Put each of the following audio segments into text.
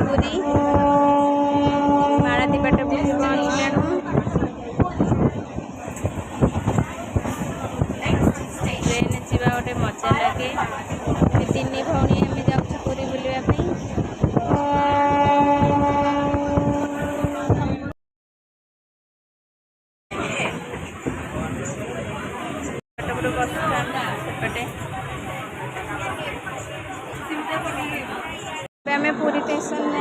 ପୁରୀ ମାଳତୀ ବାଟ ପୁରୀ ପହଞ୍ଚିଲାଣୁ। ट्रेन ଯିବା ଗୋଟେ ମଜା ଲାଗେ। ତିନି ଭଉଣୀ ଆମେ ଯାଉଛୁ ପୁରୀ ବୁଲିବା ପାଇଁ। ସେପଟେ ଆମେ ପୁରୀ ଷ୍ଟେସନ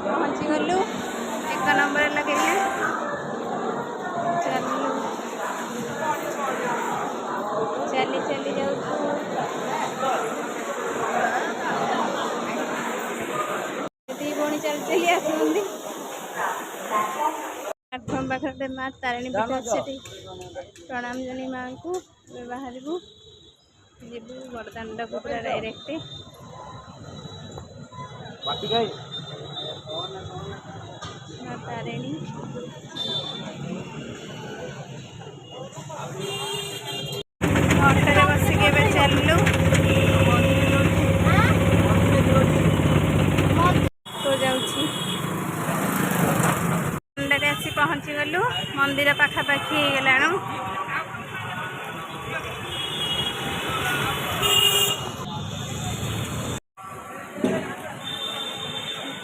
ପହଞ୍ଚି ଗଲୁ। 1 ନମ୍ବର ଲଗେଇଲେ ଚାଲି ଚାଲି ଯାଉଛୁ। ଦି ଭଉଣୀ ଚାଲି ଚାଲି ଆସୁଛନ୍ତି। ପ୍ଲାଟଫର୍ମ ପାଖରେ ମା ତାରିଣୀ ପୀଠ ଅଛି, ସେଠି ପ୍ରଣାମ ଜଣେଇ ମାଙ୍କୁ ବାହାରିବୁ, ଯିବୁ ବଡ଼ଦାଣ୍ଡକୁ ପୁରା ଡାଇରେକ୍ଟ। ମା ତାରିଣୀ ଅଟୋରେ ବସିକି ଏବେ ଚାଲିଲୁ। ଯାଉଛି ମନ୍ଦିରରେ ଆସି ପହଞ୍ଚିଗଲୁ। ମନ୍ଦିର ପାଖାପାଖି ହେଇଗଲାଣୁ।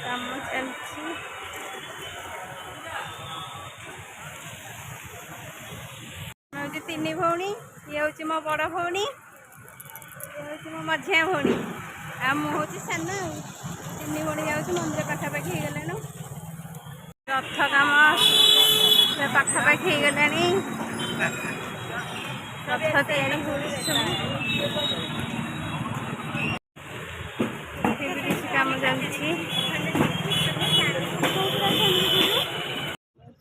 କାମ ଚାଲିଛି। ହଉଛି ତିନି ଭଉଣୀ, ଇଏ ହଉଛି ମୋ ବଡ଼ ଭଉଣୀ, ଇଏ ହଉଛି ମୋ ମଝିଆ ଭଉଣୀ, ଆଉ ମୁଁ ହଉଛି ସାନ। ଆଉ ତିନି ଭଉଣୀ ଯାଉଛି। ମନ୍ଦିର ପାଖାପାଖି ହେଇଗଲାଣି। ରଥ କାମ ପାଖାପାଖି ହେଇଗଲାଣି। ରଥ ତିଆରି ହେଉଛି ସବୁ। ଏଠି କିଛି କାମ ଚାଲିଛି।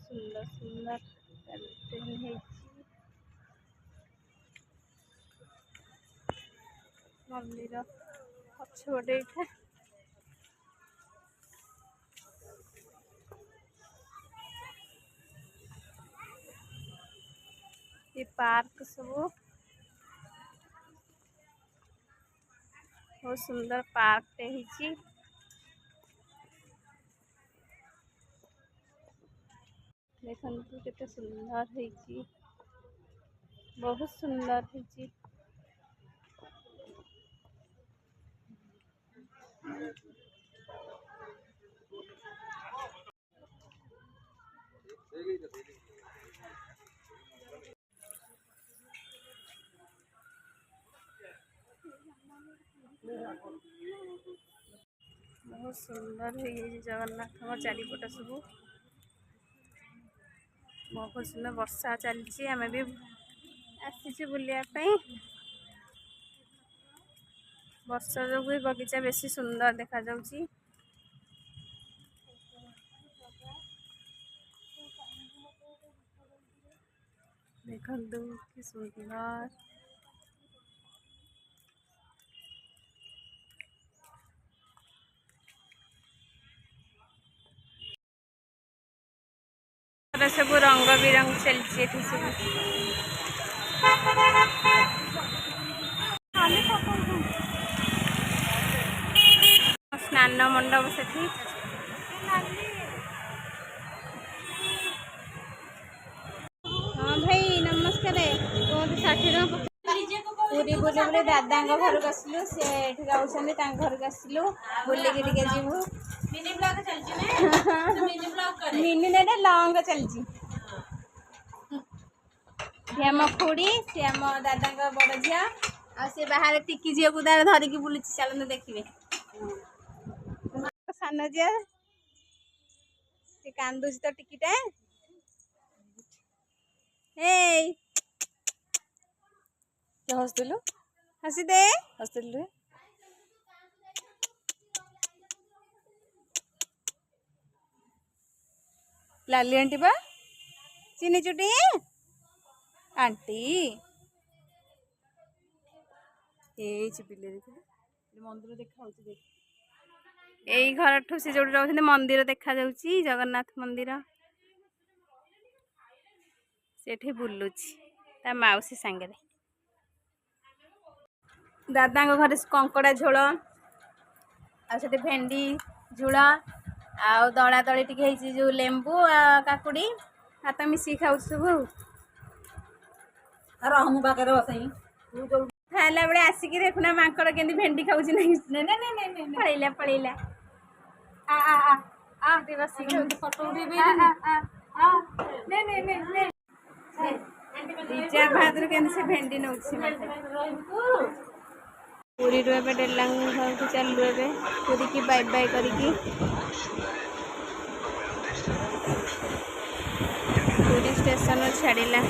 ସୁନ୍ଦର ସୁନ୍ଦର ହେଇଛି ମନ୍ଦିର ପଛପଟେ। ଏଇଟା ये पार्क सब बहुत सुंदर पार्क देखते केते सुंदर है, बहुत सुंदर है। बहुत सुंदर है जगन्नाथ चारिपट सब बहुत सुंदर। वर्षा चलती आम भी आसी बुलायापी। वर्षा जो बगीचा बेसी सुंदर देखा जाउची। देखंतु कि सुंदर। सब रंग बिरंग चलती सब। स्नान मंडप से हाँ भाई नमस्कार। कहते 60 पूरी बुली बुली दादा घर को आसलु। से घर को आसलु बुलिकी टिके जीवु। मिनी ब्लॉग चलची ने मिनी ने लॉन्ग चलची। से आम खुड़ी से आम दादा बड़ झिया आ से बाहर टिकी झील को धरिकी बुलूची। चलते देखिए सान झिया से कांदुची तो टिकीटा। हसलु हसी दे हसलु। लाली आंटी बा चीनी चुटी आंटी मंदिर देखा यही घर ठू से जो रही मंदिर देखा जाउची जगन्नाथ मंदिर। सेठी बुलुची ता माउसी सांगे दादा घर कंकड़ा झोल आ भेंडी झोल ଆଉ ଦଳା ଦଳି ଟିକେ ହେଇଛି ଯେଉଁ ଲେମ୍ବୁ କାକୁଡ଼ି ହାତ ମିଶିକି ଖାଉଛୁ ସବୁ ରହ ମୁଁ ପାଖରେ ବସେଇ ଖାଇଲା ବେଳେ ଆସିକି ଦେଖୁନା ମାଙ୍କଡ଼ କେମିତି ଭେଣ୍ଡି ଖାଉଛି ନାହିଁ ପଳେଇଲା ପଳେଇଲା ବସିକି ଫଟୋ ଉଠେଇବି ଲିଜା ଭାତରୁ କେମିତି ସେ ଭେଣ୍ଡି ନେଉଛି ପୁରୀରୁ ଏବେ ଡେଲାଙ୍ଗ ଘରକୁ ଚାଲିଲୁ ଏବେ ପୁରୀକି ବାଇ ବାଇ କରିକି ପୁରୀ ଷ୍ଟେସନ ଛାଡ଼ିଲା।